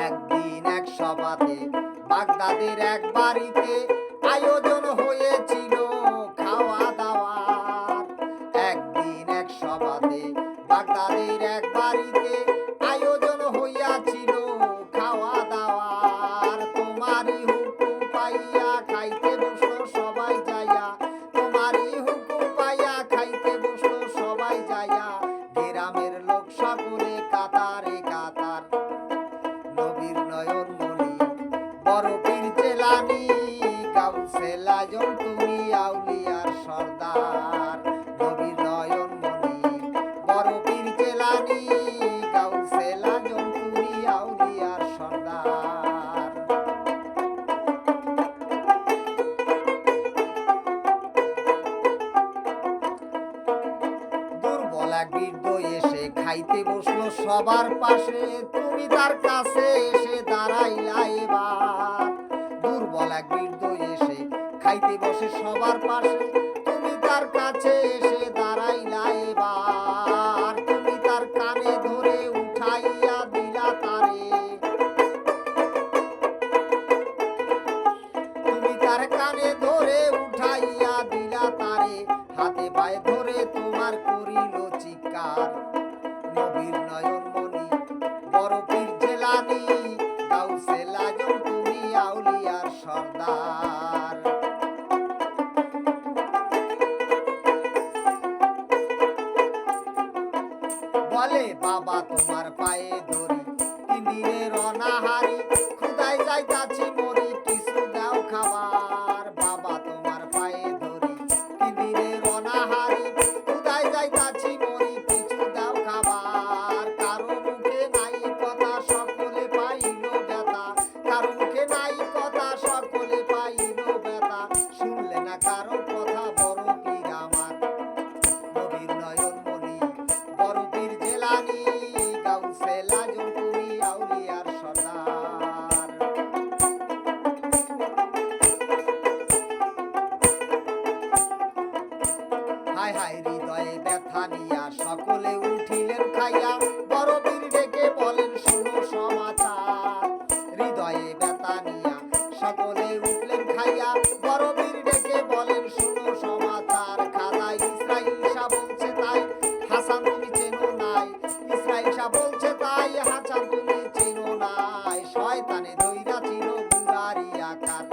একদিন এক সভাতে বাগদাদের এক বাড়িতে আয়োজন হয়েছিল খাওয়া দাওয়ার। একদিন এক সভাতে বাগদাদের এক বাড়িতে আয়োজন হইয়াছিল খাওয়া দাওয়ার। তোমারই হুকুম পাইয়া খাইতে বসলো সবাই যাইয়া, তোমারই হুকুম পাইয়া খাইতে বসলো সবাই যাইয়া। গ্রামের লোক সকলে কাতারে কাতার। নবীর নয়ন মনি বড় পীর জেলানি, গাউসেল আজম তুমি আউলিয়ার সর্দার। নবীর নয়ন মনি বড় পীর জেলানি, গাউসেল আজম তুমি আউলিয়ার সর্দার। দুর্বল এক বৃদ্ধ এসে খাইতে বসলো সবার পাশে, তুমি তার কাছে এসে দাঁড়াইলা এবার। দুর্বল এক বৃদ্ধ এসে খাইতে বসে সবার পাশে, তুমি তার কাছে এসে দাঁড়াইলা এবার। তুমি তার কানে ধরে উঠাইয়া দিলা তারে, তুমি তার কানে ধরে উঠাইয়া দিলা তারে। হাতে পায়ে ধরে তোমার করিল চিৎকার। নবীর নয়ন মনি বড় পীর জেলানি, গাউসেল আজম তুমি আউলিয়ার সর্দার। বলে বাবা তোমার পায়ে ধরি, 3 দিনের অনাহারি, ক্ষুধায় যাইতাছি মরি, কিছু দাও খাবার। বাবা তোমার পায়ে ধরি, 3 দিনের অনাহারি, ক্ষুধায় যাইতাছি মরি, কিছু দাও খাবার। কারো মুখে নাই কথা সকলে পাইল ব্যথা, কারো মুখে নাই কথা সকলে পাইল ব্যথা। শুনলে না কারো কথা বড় পীর আমার। নবীর নয়ন মনি বড় পীর জেলানি, গাউসেল আজম তুমি আউলিয়ার সর্দার। হায় হায় হৃদয়ে ব্যথা নিয়া সকলে উঠিলেন খাইয়া, বড় পীর ডেকে বলেন শোনো সমাচার। হৃদয়ে ব্যথা নিয়া সকলে উঠলেন খাইয়া, বড় পীর ডেকে বলেন শোনো সমাচার। খাজা ইসরাইল শাহ বলছে তাই, হাসান তুমি চেনো নাই। ইসরাইল শাহ বলছে তাই, হাসান তুমি চেনো নাই। শয়তানে ধইরা ছিল বুড়ারি আকার।